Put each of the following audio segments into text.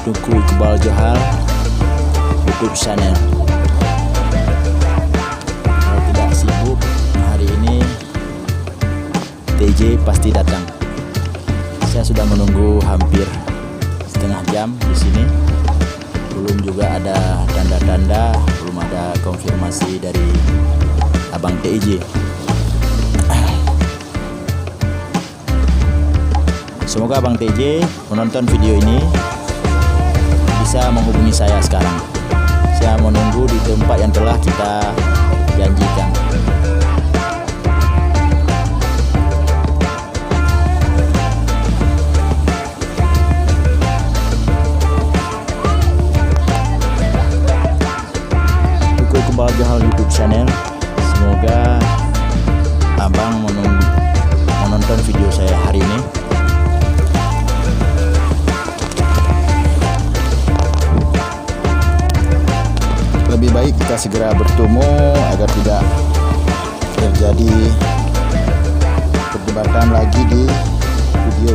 Tuku Iqbal Johar YouTube channel. Kalau tidak sibuk hari ini, TJ pasti datang. Saya sudah menunggu hampir setengah jam di sini. Belum juga ada tanda-tanda, belum ada konfirmasi dari Abang TJ. Semoga Abang TJ menonton video ini bisa menghubungi saya sekarang. Saya menunggu di tempat yang telah kita janjikan. Tuku Iqbal Johar YouTube channel. Semoga Abang menonton video saya hari ini. Lebih baik kita segera bertemu agar tidak terjadi perdebatan lagi di video.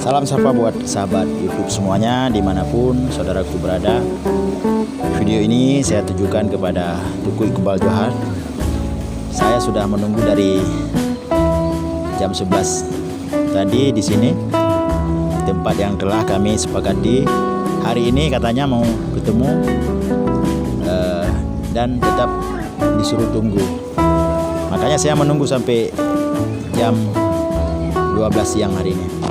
Salam sapa buat sahabat YouTube semuanya dimanapun saudaraku berada. Video ini saya tujukan kepada Tuku Iqbal Johar. Saya sudah menunggu dari jam 11 tadi di sini, tempat yang telah kami sepakati hari ini katanya mau ketemu dan tetap disuruh tunggu. Makanya saya menunggu sampai jam 12 siang hari ini.